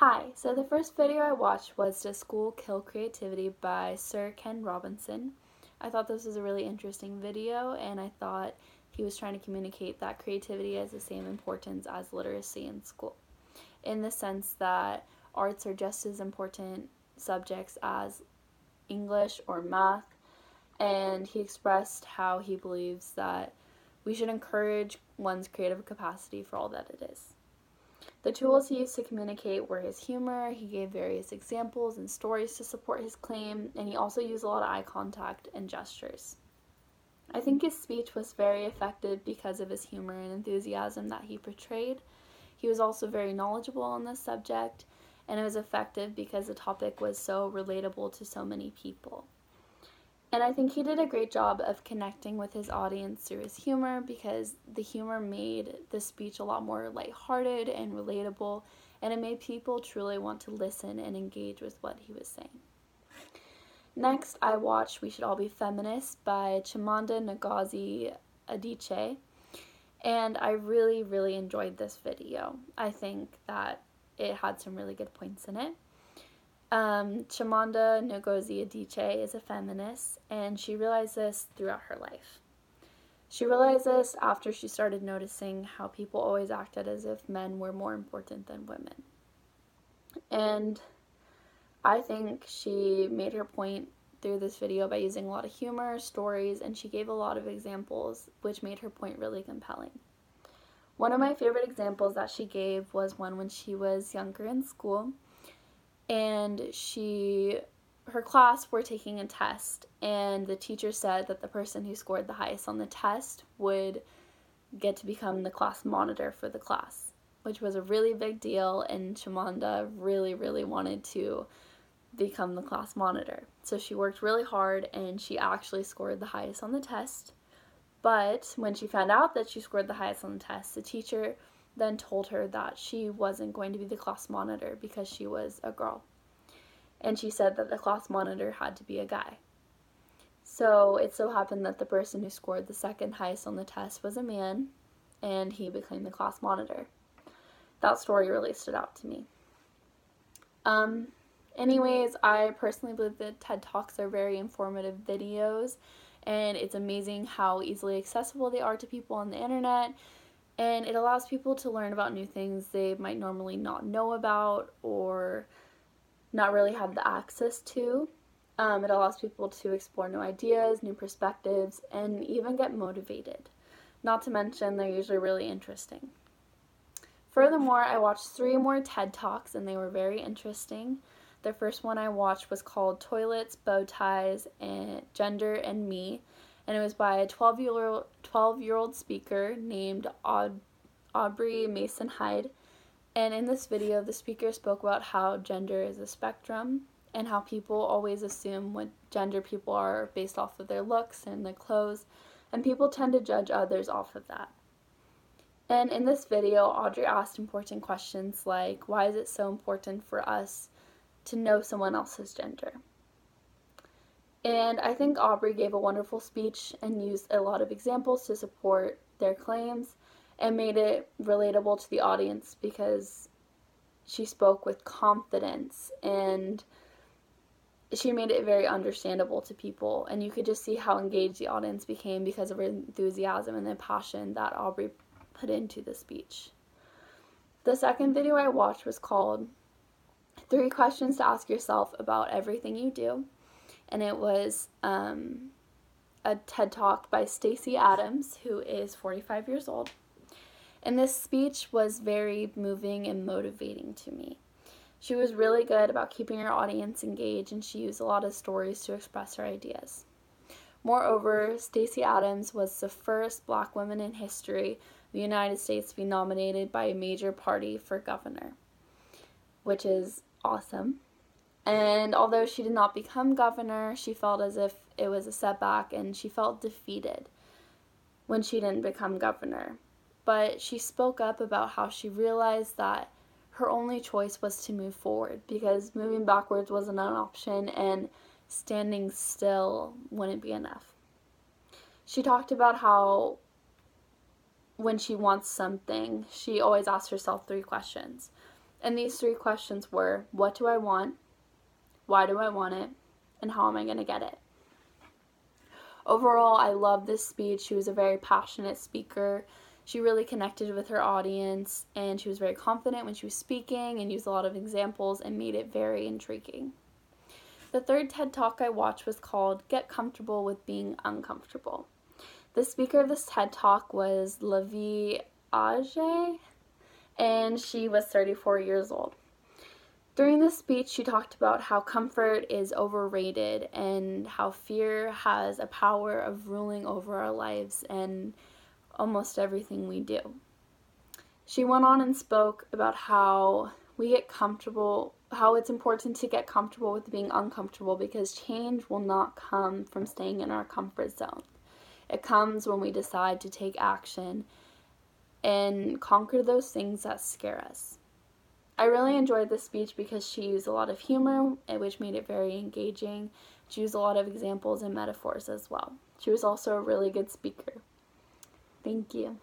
Hi, so the first video I watched was Does School Kill Creativity by Sir Ken Robinson. I thought this was a really interesting video, and I thought he was trying to communicate that creativity has the same importance as literacy in school, in the sense that arts are just as important subjects as English or math, and he expressed how he believes that we should encourage one's creative capacity for all that it is. The tools he used to communicate were his humor, he gave various examples and stories to support his claim, and he also used a lot of eye contact and gestures. I think his speech was very effective because of his humor and enthusiasm that he portrayed. He was also very knowledgeable on this subject, and it was effective because the topic was so relatable to so many people. And I think he did a great job of connecting with his audience through his humor, because the humor made the speech a lot more lighthearted and relatable, and it made people truly want to listen and engage with what he was saying. Next, I watched We Should All Be Feminists by Chimamanda Ngozi Adichie, and I really enjoyed this video. I think that it had some really good points in it. Chimamanda Ngozi Adichie is a feminist, and she realized this throughout her life. She realized this after she started noticing how people always acted as if men were more important than women. And I think she made her point through this video by using a lot of humor, stories, and she gave a lot of examples, which made her point really compelling. One of my favorite examples that she gave was one when she was younger in school, and her class were taking a test, and the teacher said that the person who scored the highest on the test would get to become the class monitor for the class, which was a really big deal, and Chimamanda really wanted to become the class monitor. So she worked really hard, and she actually scored the highest on the test. But when she found out that she scored the highest on the test, the teacher then told her that she wasn't going to be the class monitor because she was a girl. And she said that the class monitor had to be a guy. So it so happened that the person who scored the second highest on the test was a man, and he became the class monitor. That story really stood out to me. Anyways, I personally believe that TED Talks are very informative videos, and it's amazing how easily accessible they are to people on the internet. And it allows people to learn about new things they might normally not know about or not really have the access to. It allows people to explore new ideas, new perspectives, and even get motivated. Not to mention, they're usually really interesting. Furthermore, I watched 3 more TED Talks, and they were very interesting. The first one I watched was called Toilets, Bow Ties, and Gender and Me, and it was by a 12-year-old speaker named Aubrey Mason Hyde. And in this video, the speaker spoke about how gender is a spectrum and how people always assume what gender people are based off of their looks and their clothes, and people tend to judge others off of that. And in this video, Audrey asked important questions like, why is it so important for us to know someone else's gender? And I think Aubrey gave a wonderful speech and used a lot of examples to support their claims and made it relatable to the audience because she spoke with confidence and she made it very understandable to people, and you could just see how engaged the audience became because of her enthusiasm and the passion that Aubrey put into the speech. The second video I watched was called 3 Questions to Ask Yourself About Everything You Do, and it was a TED Talk by Stacey Adams, who is 45 years old. And this speech was very moving and motivating to me. She was really good about keeping her audience engaged, and she used a lot of stories to express her ideas. Moreover, Stacey Adams was the first Black woman in history of the United States to be nominated by a major party for governor, which is awesome. And although she did not become governor, she felt as if it was a setback, and she felt defeated when she didn't become governor. But she spoke up about how she realized that her only choice was to move forward, because moving backwards wasn't an option and standing still wouldn't be enough. She talked about how when she wants something, she always asks herself 3 questions. And these 3 questions were, what do I want? Why do I want it? And how am I going to get it? Overall, I love this speech. She was a very passionate speaker. She really connected with her audience, and she was very confident when she was speaking and used a lot of examples and made it very intriguing. The third TED Talk I watched was called Get Comfortable with Being Uncomfortable. The speaker of this TED Talk was Levi Age, and she was 34 years old. During this speech, she talked about how comfort is overrated and how fear has a power of ruling over our lives and almost everything we do. She went on and spoke about how we get comfortable, how it's important to get comfortable with being uncomfortable because change will not come from staying in our comfort zone. It comes when we decide to take action and conquer those things that scare us. I really enjoyed this speech because she used a lot of humor, which made it very engaging. She used a lot of examples and metaphors as well. She was also a really good speaker. Thank you.